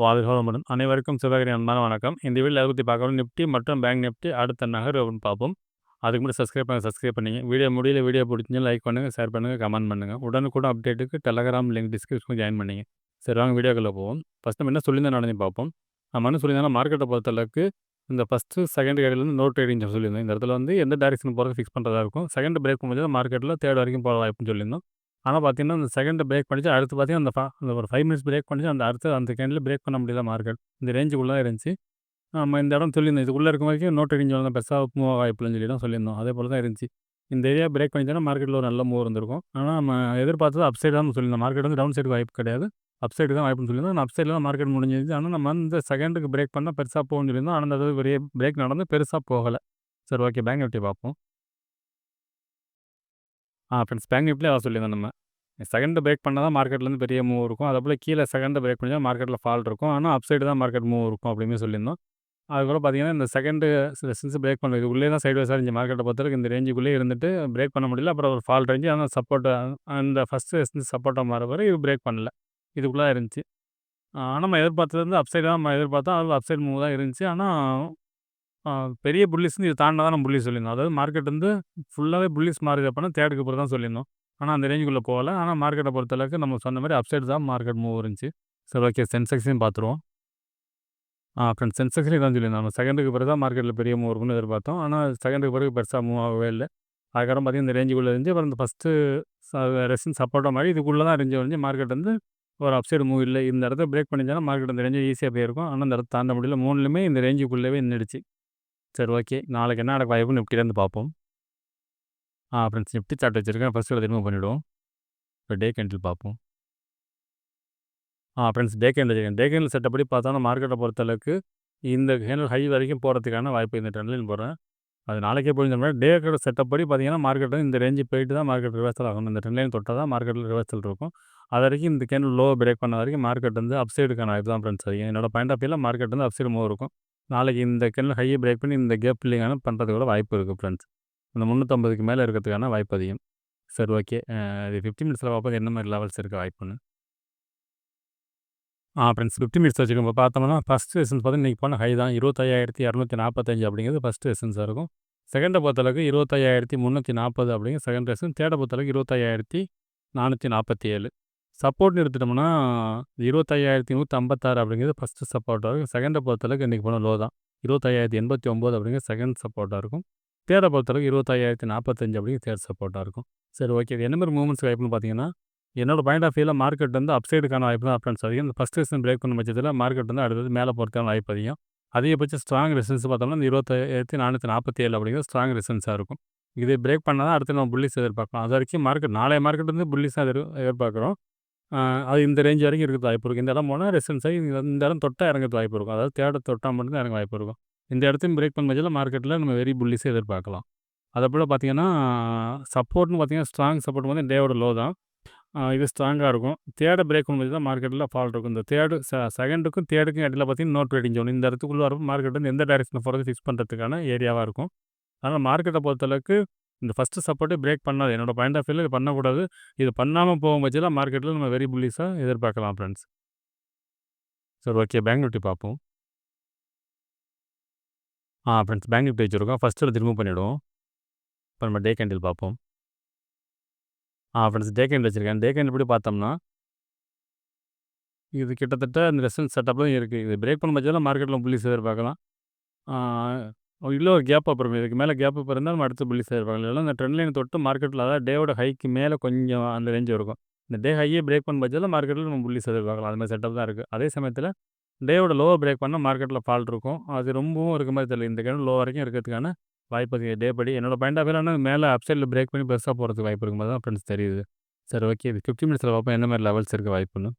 வாழ்க வளமுடன். அனைவருக்கும் சிவகரி அன்பான வணக்கம். இந்த வீடியோவில் எதை பற்றி பார்க்கணும், நிஃப்டி மற்றும் பேங்க் நிஃப்டி அடுத்த நகர் அப்படின்னு பார்ப்போம். அதுக்கு முன்னாடி சப்ஸ்கிரைப் பண்ணிங்க. வீடியோ பிடிச்சிருந்தா லைக் பண்ணுங்கள், ஷேர் பண்ணுங்கள், கமெண்ட் பண்ணுங்கள். உடனுக்குடன் அப்டேட்டுக்கு டெலகிராம் லிங்க் டிஸ்கிரிப்ஷனில் ஜாயின் பண்ணிங்க. சரி, வாங்க வீடியோக்குள்ளே போவோம். ஃபஸ்ட் நம்ம என்ன சொல்லியிருந்தோம் நடந்து பார்ப்போம். நம்ம என்ன சொல்லியிருந்தோம்னா, மார்க்கெட்டை பொறுத்தளவுக்கு இந்த ஃபஸ்ட்டு செகண்ட் கேடிலேருந்து நோ ட்ரேடிங் சொல்லியிருந்தோம். இந்த இடத்துல வந்து எந்த டைரக்ஷன் போகிறது ஃபிக்ஸ் பண்ணுறதா இருக்கும். செகண்ட் பிரேக் பண்ணும்போது மார்க்கெட்டில் தேர்ட் வரைக்கும் போகிற வாய்ப்புன்னு சொல்லியிருந்தோம். ஆனால் பார்த்தீங்கன்னா, அந்த செகண்ட் பிரேக் பண்ணிச்சு. அடுத்து பார்த்தீங்கன்னா, அந்த ஒரு 5 மினிட்ஸ் பிரேக் பண்ணிச்சு. அந்த கேண்டில் பிரேக் பண்ண முடியல மார்க்கெட். இந்த ரேஞ்சுக்குள்ளே தான் இருந்துச்சு. நம்ம இந்த இடம் சொல்லியிருந்தோம். இதுக்குள்ளே இருக்க வரைக்கும் நோ ட்ரேடிங் சொல்லலாம், பெருசாக மூவ் வாய்ப்புலன்னு சொல்லி தான் சொல்லியிருந்தோம். அதே போல தான் இருந்துச்சு. இந்த ஏரியா பிரேக் பண்ணிச்சுன்னா மார்க்கெட்டில் ஒரு நல்ல மூவ் இருந்திருக்கும். ஆனால் நம்ம எதிர்பார்த்தது அப் சைடு தான் சொல்லியிருந்தோம். மார்க்கெட் வந்து டவுன் சைடு வாய்ப்பு கிடையாது. அப் சைடு தான் வாய்ப்புன்னு சொல்லியிருந்தோம். ஆனால் அப் சைடில் தான் மார்க்கெட் முடிஞ்சிருச்சு. ஆனால் நம்ம வந்து செகண்டுக்கு பிரேக் பண்ணால் பெருசாக போகும்னு சொல்லியிருந்தோம். ஆனால் அந்த பெரிய பிரேக் நடந்து பெருசாக போகலை. சரி, ஓகே. பேங்க் நிஃப்டி பார்ப்போம். ஃப்ரெண்ட்ஸ், பேங்க் நிஃப்டியில் அதான் சொல்லியிருந்தோம் நம்ம. செகண்ட் பிரேக் பண்ணால் தான் மார்க்கெட்லேருந்து பெரிய மூவ் இருக்கும். அதேபோல் கீழே செகண்ட் பிரேக் பண்ணா மார்க்கெட்டில் ஃபால் இருக்கும். ஆனால் அப் சைடு தான் மார்க்கெட் மூவ் இருக்கும் அப்படின்னு சொல்லியிருந்தோம். அதுக்கப்புறம் பார்த்தீங்கன்னா, இந்த செகண்டு ரெசிஸ்டன்ஸ் பிரேக் பண்ணுறது உள்ளே தான் சைட்வேஸாக இருந்துச்சு. மார்க்கெட்டை பொறுத்தவரைக்கும் இந்த ரேஞ்சுக்குள்ளே இருந்துட்டு பிரேக் பண்ண முடியல. அப்புறம் ஒரு ஃபால் ரேஞ்சு. ஆனால் சப்போர்ட் அந்த ஃபஸ்ட்டு ரெசிஸ்டன்ஸ் சப்போர்ட்டாக மாற வரை இது பிரேக் பண்ணல. இதுக்குள்ளே தான் இருந்துச்சு. ஆனால் நம்ம எதிர்பார்த்தது வந்து அப் சைடு தான் நம்ம எதிர்பார்த்தோம். அதில் அப் சைடு மூவ் தான் இருந்துச்சு. ஆனால் பெரிய புல்லிஸ்ன்னு இது தாண்டினா தான் நம்ம புல்லிஸ் சொல்லியிருந்தோம். அதாவது மார்க்கெட் வந்து ஃபுல்லாகவே புல்லிஸ் மாறுது அப்படின்னா தேர்டுக்கு அப்புறம் தான் சொல்லியிருந்தோம். ஆனால் அந்த ரேஞ்சுக்குள்ளே போகல. ஆனால் மார்க்கெட்டை பொறுத்தளவுக்கு நம்ம சொன்ன மாதிரி அப் சைடு தான் மார்க்கெட் மூவ் இருந்துச்சு. சரி, ஓகே. சென்செக்ஸையும் பார்த்துருவோம். ஃப்ரெண்ட்ஸ், சென்செக்ஸ்லேயும் தான் சொல்லியிருந்தோம். நம்ம செகண்டுக்கு பிறகு தான் மார்க்கெட்டில் பெரிய மூவ் இருக்கும்னு எதிர்பார்த்தோம். ஆனால் செகண்டுக்கு பிறகு பெருசாக மூவ் ஆகவே இல்லை. அதுக்கப்புறம் பார்த்தீங்கன்னா, இந்த ரேஞ்சுக்குள்ளே இருந்துச்சு. அப்புறம் இந்த ஃபஸ்ட்டு ரெசிஸ்டன்ஸ் சப்போர்ட்டாக மாதிரி இதுக்குள்ளே தான் இருந்துச்சு. மார்க்கெட் வந்து ஒரு அப் சைடு மூவ் இல்லை. இந்த இடத்த பிரேக் பண்ணிச்சுன்னா மார்க்கெட் அந்த ரேஞ்சு ஈஸியாக போயிருக்கும். ஆனால் இந்த இடத்த தாண்ட முடியல. 3லுமே இந்த ரேஞ்சுக்குள்ளேயே நின்றுடுச்சு. சரி, ஓகே. நாளைக்கு என்ன நடக்க வாய்ப்புன்னு நிஃப்டிலேருந்து பார்ப்போம். ஃப்ரெண்ட்ஸ், நிஃப்டி சார்ட் வச்சுருக்கேன். ஃபஸ்ட்டு ரிமூவ் பண்ணிவிடுவோம். இப்போ டே கேண்டில் பார்ப்போம். ஃப்ரெண்ட்ஸ், டே கேண்டில் வச்சுருக்கேன். டே கேண்டில் செட்டப்படி பார்த்தோம்னா மார்க்கெட்டை பொறுத்தளவுக்கு இந்த கேண்டில் ஹை வரைக்கும் போகிறதுக்கான வாய்ப்பு இந்த ட்ரெண்ட்லைன் போடுறேன். அது நாளைக்கே போய் இந்த டே செட்டப் படி பார்த்தீங்கன்னா மார்க்கெட் இந்த ரேஞ்சு போயிட்டு தான் மார்க்கெட் ரிவர்சல் ஆகணும். இந்த ட்ரெண்ட் லைன் தொட்டால் தான் மார்க்கெட்டில் ரிவர்சல் இருக்கும். அது வரைக்கும் இந்த கேண்டில் லோ பிரேக் பண்ண வரைக்கும் மார்க்கெட் வந்து அப் சைடுக்கான வாய்ப்பு தான் ஃப்ரெண்ட்ஸ் அதிகம். என்னோட பாயிண்ட் ஆஃப் வியூவில் மார்க்கெட் வந்து அப் சைடு மூவ் இருக்கும். நாளைக்கு இந்த கேண்டில் ஹையை பிரேக் பண்ணி இந்த கேப் ஃபில்லிங்கான பண்ணுறதுக்கு கூட வாய்ப்பு இருக்குது ஃப்ரெண்ட்ஸ். இந்த 350க்கு மேலே இருக்கிறதுக்கான வாய்ப்பு அதிகம். சரி, ஓகே. இது 50 மினிட்ஸில் பார்ப்போம் என்ன மாதிரி லெவல்ஸ் இருக்க வாய்ப்புன்னு. ஃப்ரெண்ட்ஸ், 50 மினிட்ஸ் வச்சுக்கோங்க. இப்போ பார்த்தோம்னா ஃபஸ்ட் ரெசன்ஸ் பார்த்தா இன்றைக்கி போன ஹை தான் 25,245 அப்படிங்கிறது ஃபஸ்ட் ரெசன்ஸாக இருக்கும். செகண்டை பொறுத்தளவுக்கு 25,340 அப்படிங்கிற செகண்ட் ரெசன்ஸ். தேர்டை பொறுத்தளவுக்கு 25,447. சப்போர்ட்னு எடுத்துட்டோம்னா 25,156 அப்படிங்கிறது ஃபஸ்ட்டு சப்போர்ட்டாக இருக்கும். செகண்டை பொறுத்தளவுக்கு இன்றைக்கி போன லோ தான் 25,089 அப்படிங்கிற செகண்ட் சப்போர்ட்டாக இருக்கும். தேர்டை பொறுத்தளவுக்கு 25,045 அப்படிங்கிற தேர்ட் சப்போர்ட்டாக இருக்கும். சரி, ஓகே. இது என்ன மாதிரி மூவ்மெண்ட்ஸ் வாய்ப்புன்னு பார்த்தீங்கன்னா, என்னோட பாயிண்ட் ஆஃப் வியூவில் மார்க்கெட் வந்து அப் சைடுக்கான வாய்ப்பு தான் ஃப்ரெண்ட்ஸ் அதிகம். இந்த ஃபஸ்ட் ரெசிஸ்டன்ஸ் பிரேக் பண்ண பட்சத்தில் மார்க்கெட் வந்து அடுத்தது மேலே போகிறதுக்கான வாய்ப்பு அதிகம். அதிகபட்ச ஸ்ட்ராங் ரெசிஸ்டன்ஸ் பார்த்தோம்னா இந்த 25,447 அப்படிங்கிறது ஸ்ட்ராங் ரெசிஸ்டன்ஸாக இருக்கும். இது பிரேக் பண்ணால் தான் அடுத்து நம்ம புல்லிஸ் எதிர்பார்க்கலாம். அது வரைக்கும் நாளைய மார்க்கெட் வந்து புல்லிஸாக எதிர்பார்க்குறோம். அது இந்த ரேஞ்ச் வரைக்கும் இருக்கிறது வாய்ப்பு இருக்குது. இந்த இடம் போனால் ரெசிஸ்டன்ஸ் ஆகி இந்த இடம் தொட்டால் இறங்கிறது வாய்ப்பு இருக்கும். அதாவது தேர்ட் தொட்டால் மட்டும்தான் இறங்க வாய்ப்பு இருக்கும். இந்த இடத்தையும் பிரேக் பண்ண பட்சத்தில் மார்க்கெட்டில் நம்ம வெரி புல்லிஸை எதிர்பார்க்கலாம். அதேபோல் பார்த்தீங்கன்னா, சப்போர்ட்னு பார்த்தீங்கன்னா ஸ்ட்ராங் சப்போர்ட் வந்து டேவோட லோ தான். இது ஸ்ட்ராங்காக இருக்கும். தேர்டை பிரேக் பண்ணும்போது தான் மார்க்கெட்டில் ஃபால் இருக்கும். இந்த செகண்டுக்கும் தேர்டுக்கும் இடையில பார்த்தீங்கன்னா நோ ட்ரேடிங் ஜோன். இந்த இடத்துக்குள்ளே வரப்போ மார்க்கெட் வந்து எந்த டைரக்ஷனில் போகிறது ஃபிக்ஸ் பண்ணுறதுக்கான ஏரியாவாக இருக்கும். அதனால் மார்க்கெட்டை பொறுத்தளவுக்கு இந்த ஃபஸ்ட்டு சப்போர்ட்டே பிரேக் பண்ணாது. என்னோட பாயிண்ட் ஆஃப் வியூவில் இது பண்ணக்கூடாது. இது பண்ணாமல் போகும் பட்சத்தில் மார்க்கெட்டில் நம்ம வெரி புல்லிஸாக எதிர்பார்க்கலாம் ஃப்ரெண்ட்ஸ். சரி, ஓகே. பேங்க் நிஃப்டி பார்ப்போம். ஃப்ரெண்ட்ஸ், பேங்க் நிஃப்டி வச்சுருக்கோம். ஃபஸ்ட்டு ரிமூவ் பண்ணிவிடுவோம். இப்போ நம்ம டே கேண்டில் பார்ப்போம். ஃப்ரெண்ட்ஸ், டே கேண்டில் வச்சுருக்கேன். டே கேண்டில் எப்படி பார்த்தோம்னா இது கிட்டத்தட்ட இந்த ரெசிஸ்டன்ஸ் செட்டப்லாம் இருக்குது. இது பிரேக் பண்ண பட்சத்தில் மார்க்கெட்டில் புல்லிஸ் எதிர்பார்க்கலாம். இல்லை ஒரு கேப் அப் இருக்கும். இதுக்கு மேலே கேப் அப் இருந்தால் நம்ம அடுத்து புல்லிஸ் எதிர்பார்க்கலாம். இல்லைனா இந்த ட்ரெண்ட் லைன் தொட்டு மார்க்கெட்டில் அதாவது டேவோட ஹைக்கு மேலே கொஞ்சம் அந்த ரேஞ்ச் இருக்கும். இந்த டே ஹையே பிரேக் பண்ண பட்சத்தில் மார்க்கெட்டில் நம்ம புல்லிஸ் எதிர்பார்க்கலாம். அது மாதிரி செட்டப் தான் இருக்குது. அதே சமயத்தில் டேவோட லோவை பிரேக் பண்ணால் மார்க்கெட்டில் ஃபால் இருக்கும். அது ரொம்பவும் இருக்க மாதிரி தெரியல. இந்த கேண்டில் லோ வரைக்கும் இருக்கிறதுக்கான வாய்ப்பு அதிகம். டே படி என்னோட பாயிண்ட் ஆஃப் வியூவில் மேலே அப்சைடில் பிரேக் பண்ணி பெருசாக போகிறதுக்கு வாய்ப்பு இருக்கும் போது தான் ஃப்ரெண்ட்ஸ் தெரியுது. சரி, ஓகே. இது 50 மினிட்ஸில் பார்ப்போம் என்ன மாதிரி லெவல்ஸ் இருக்க வாய்ப்புன்னு.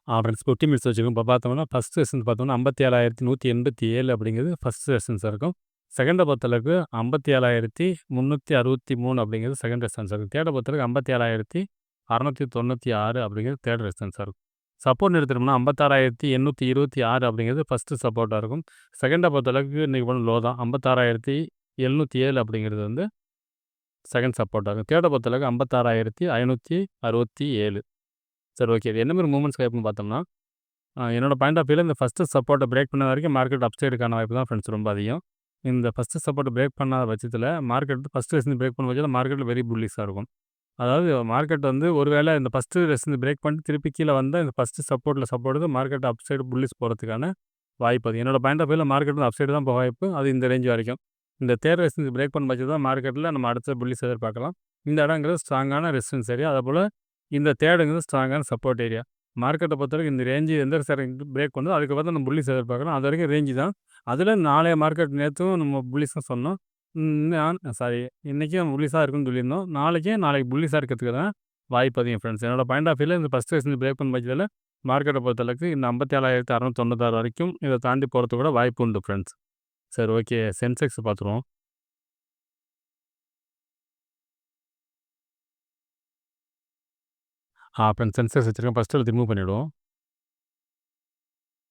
ஃப்ரெண்ட்ஸ், 50 மினிட்ஸ் வச்சுக்கோங்க. இப்போ பார்த்தோம்னா ஃபஸ்ட் ரெசன்ஸ் பார்த்தோம்னா 57,187 அப்படிங்கிறது ஃபஸ்ட் ரெசன்ஸாக இருக்கும். செகண்டை பொறுத்தளவுக்கு 57,363 அப்படிங்கிறது செகண்ட் ரெசன்ஸாக இருக்கும். தேர்டை பொறுத்தளவுக்கு 57,696 அப்படிங்கிறது தேர்ட் ரெசன்ஸாக இருக்கும். சப்போர்ட் எடுத்துட்டோம்னா 56,826 அப்படிங்கிறது ஃபஸ்ட்டு சப்போர்ட்டாக இருக்கும். செகண்டை பொறுத்தளவுக்கு இன்றைக்கி போன லோ தான் 56,707 அப்படிங்கிறது வந்து செகண்ட் சப்போர்ட்டாக இருக்கும். தேர்டை பொறுத்தளவுக்கு 56,567. சரி ஓகே. இது என்ன மாரி மூவ்மெண்ட்ஸ் வாய்ப்புன்னு பார்த்தோம்னா, என்னோட பாயிண்ட் ஆஃப் வியூல இந்த ஃபர்ஸ்ட்டு சப்போர்ட்ட பிரேக் பண்ண வரைக்கும் மார்க்கெட் அப்சைடுக்கான வாய்ப்பு தான் ஃப்ரெண்ட்ஸ் ரொம்ப அதிகம். இந்த ஃபர்ஸ்ட்டு சப்போர்ட்ட பிரேக் பண்ணாத பட்சத்தில மார்க்கெட் ஃபர்ஸ்ட்டு ரெசிஸ்டன்ஸ் பிரேக் பண்ண பட்சத்தில மார்க்கெட்ல வெரி புல்லிஷா இருக்கும். அதாவது மார்க்கெட் வந்து ஒரு வேளை இந்த ஃபர்ஸ்ட்டு ரெசிஸ்டன்ஸ் பிரேக் பண்ணிட்டு திருப்பி கீழ வந்தா இந்த ஃபர்ஸ்ட்டு சப்போர்ட் மார்க்கெட் அப் சைடு புல்லிஷ் போறதுக்கான வாய்ப்பு அது. என்னோட பாயிண்ட் ஆஃப் வியூல மார்க்கெட் வந்து அப் சைடு தான் போக வாய்ப்பு. அது இந்த ரேஞ்ச் வரைக்கும். இந்த தேர்ட் ரெசிஸ்டன்ஸ் பிரேக் பண்ண பட்சத்தில தான் மார்க்கெட்ல நம்ம அடுத்த புல்லிஷ் எதிர்பார்க்கலாம். இந்த இடங்கிறது ஸ்ட்ராங்கான ரெசிஸ்டன்ஸ் ஏரியா. அதேபோல இந்த தேர்டுங்கிறது ஸ்ட்ராங்கான சப்போர்ட் ஏரியா. மார்க்கெட்ட பொறுத்தவரைக்கும் இந்த ரேஞ்சு எந்த பிரேக் பண்ணுதோ அதுக்கப்புறம் தான் நம்ம புல்லிஷ் எதிர்பார்க்கலாம். அது வரைக்கும் ரேஞ்சு தான். அதில நாளைய மார்க்கெட் நேத்தும் நம்ம புல்லிஷ் தான் சொன்னோம். சாரி இன்னைக்கும் புல்லிஷா இருக்குன்னு சொல்லியிருந்தோம். நாளைக்கு புல்லிஷா இருக்கிறதுக்கு தான் வாய்ப்பு அதிகம் ஃப்ரெண்ட்ஸ். என்னோட பாயிண்ட் ஆஃப் வியூல இந்த ஃபர்ஸ்ட் ரெசிஸ்டன்ஸ் பிரேக் பண்ண பட்சத்தில மார்க்கெட்ட பொறுத்தளவுக்கு இந்த 57,696 வரைக்கும் இத தாண்டி போறதுக்கு கூட வாய்ப்பு உண்டு ஃப்ரெண்ட்ஸ். சரி ஓகே. சென்செக்ஸ் பார்த்துருவோம். ஃப்ரெண்ட்ஸ் சென்செக்ஸ் வச்சிருக்கேன். ஃபர்ஸ்ட் எடுத்து ரிமூவ் பண்ணிடுவோம்.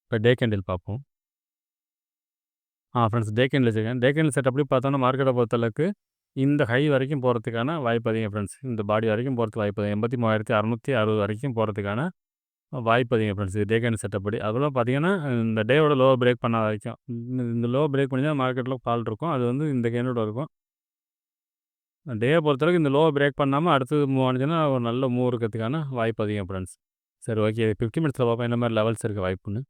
இப்ப டே கேண்டில் பார்ப்போம். ஃப்ரெண்ட்ஸ் டே கேண்டில் வச்சிருக்கேன். டே கேண்டில் செட்டப்லயே பார்த்தோம்னா மார்க்கெட்ட பொறுத்தளவுக்கு இந்த ஹை வரைக்கும் போறதுக்கான வாய்ப்பு அதிகம் ஃப்ரெண்ட்ஸ். இந்த பாடி வரைக்கும் போறதுக்கு வாய்ப்பு அதிகம். 83,660 வரைக்கும் போறதுக்கான வாய்ப்பு அதிகம் ஃப்ரெண்ட்ஸ். டே கேண்டில் செட்டப் படி. அதெல்லாம் பார்த்தீங்கன்னா, இந்த டேவோட லோவ பிரேக் பண்ணாத வரைக்கும். இந்த லோவ பிரேக் பண்ணி தான் மார்க்கெட்ல ஃபால் இருக்கும். அது வந்து இந்த கேண்டோட இருக்கும். டேய பொறுத்தவரைக்கும் இந்த லோவ பிரேக் பண்ணாம அடுத்தது மூவ் ஆனுச்சுன்னா, ஒரு நல்ல மூவ் இருக்கிறதுக்கான வாய்ப்பு அதிகம் ஃப்ரெண்ட்ஸ். சரி ஓகே. 50 மினிட்ஸ்ல பார்ப்போம் என்ன மாரி லெவல்ஸ் இருக்க வாய்ப்புன்னு.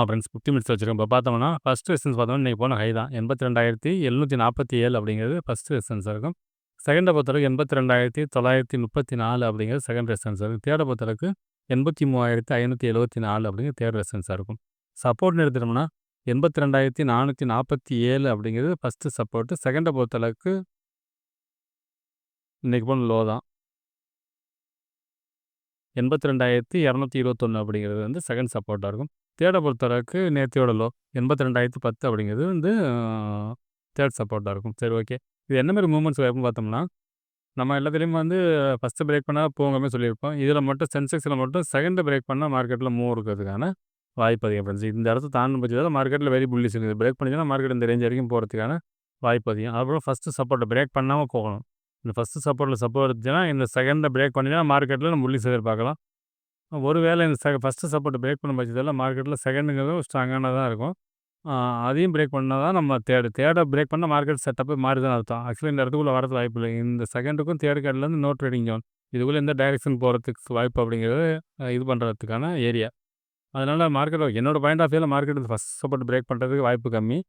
ஃப்ரெண்ட்ஸ் 50 மினிட்ஸ் வச்சிருக்கேன். இப்போ பார்த்தோம்னா, ஃபர்ஸ்ட் ரெசிஸ்டன்ஸ் பார்த்தோம்னா, இன்னைக்கு போன ஹை தான். 82,747 அப்படிங்கிறது ஃபர்ஸ்ட் ரெசிஸ்டன்ஸா இருக்கும். செகண்ட பொறுத்தளவுக்கு 82,934 அப்படிங்கிறது செகண்ட் ரெசிஸ்டன்ஸா இருக்கும். தேர்ட பொறுத்தளவுக்கு 83,574 அப்படிங்கிறது தேர்ட் ரெசிஸ்டன்ஸா இருக்கும். சப்போர்ட்னு எடுத்துட்டோம்னா, 82,447 அப்படிங்கிறது ஃபர்ஸ்ட்டு சப்போர்ட்டு. செகண்ட பொறுத்தளவுக்கு இன்னைக்கு போன லோ தான். 82,221 அப்படிங்கிறது வந்து செகண்ட் சப்போர்ட்டா இருக்கும். தேர்ட பொறுத்தளவுக்கு நேத்தையோட லோ 82,010 அப்படிங்கிறது வந்து தேர்ட் சப்போர்ட்டா இருக்கும். சரி ஓகே. இது என்ன மாரி மூவ்மெண்ட்ஸ் வரும்னு பார்த்தோம்னா, நம்ம எல்லாத்துலயும் வந்து ஃபர்ஸ்ட்டு பிரேக் பண்ணா போங்கிற மாரி சொல்லியிருப்போம். இதில மட்டும் சென்செக்ஸ்ல மட்டும் செகண்ட பிரேக் பண்ணா மார்க்கெட்ல மூவ் இருக்கிறதுக்கான வாய்ப்பு அதிகம் ஃப்ரெண்ட்ஸ். இந்த இடத்த தாண்டும் பட்சத்தில மார்க்கெட்ல வெரி புல்லிஷ் இருக்குது. பிரேக் பண்ணிச்சுன்னா மார்க்கெட் இந்த ரேஞ்ச் வரைக்கும் போறதுக்கான வாய்ப்பு அதிகம். அதுக்கப்புறம் ஃபர்ஸ்ட்டு சப்போர்ட்ட பிரேக் பண்ணாம போகணும். இந்த ஃபர்ஸ்ட்டு சப்போர்ட்ல சப்போர்ட் இருந்துச்சுன்னா, இந்த செகண்ட பிரேக் பண்ணினா மார்க்கெட்ல நம்ம புல்லிஷ் எதிர்பார்க்கலாம். ஒருவேளை இந்த ஃபர்ஸ்ட்டு சப்போர்ட்ட பிரேக் பண்ண பட்சத்தில மார்க்கெட்ல செகண்டுங்கிறதும் ஸ்ட்ராங்கானதா இருக்கும். ஆ அதையும் பிரேக் பண்ணா தான் நம்ம தேர்ட பிரேக் பண்ணா மார்க்கெட் செட்டப்பே மாறுதுன்னு அர்த்தம். ஆக்சுவலா இந்த இடத்துக்குள்ள வரதுக்கு வாய்ப்பு இல்ல. இந்த செகண்டுக்கும் தேர்ட் கேண்ட்லேருந்து நோ ட்ரேடிங் ஜோன். இதுக்குள்ள எந்த டைரக்ஷன் போறதுக்கு வாய்ப்பு அப்படிங்கிறது இது பண்றதுக்கான ஏரியா. அதனால மார்க்கெட் என்னோட பாயிண்ட் ஆஃப் வியூல மார்க்கெட் ஃபர்ஸ்ட் சப்போர்ட் பிரேக் பண்றதுக்கு வாய்ப்பு கம்மி.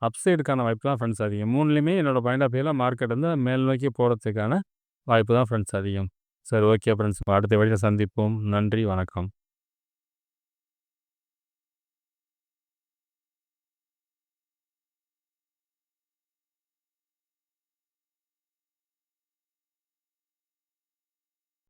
அப்சைடுக்கான வாய்ப்பு தான் ஃப்ரெண்ட்ஸ் அதிகம். 3லயுமே என்னோட பாயிண்ட் ஆஃப் வியூல மார்க்கெட் வந்து மேல் நோக்கி போறதுக்கான வாய்ப்பு தான் ஃப்ரெண்ட்ஸ் அதிகம். சரி ஓகே ஃப்ரெண்ட்ஸ். அடுத்த வீடியோல சந்திப்போம். நன்றி, வணக்கம்.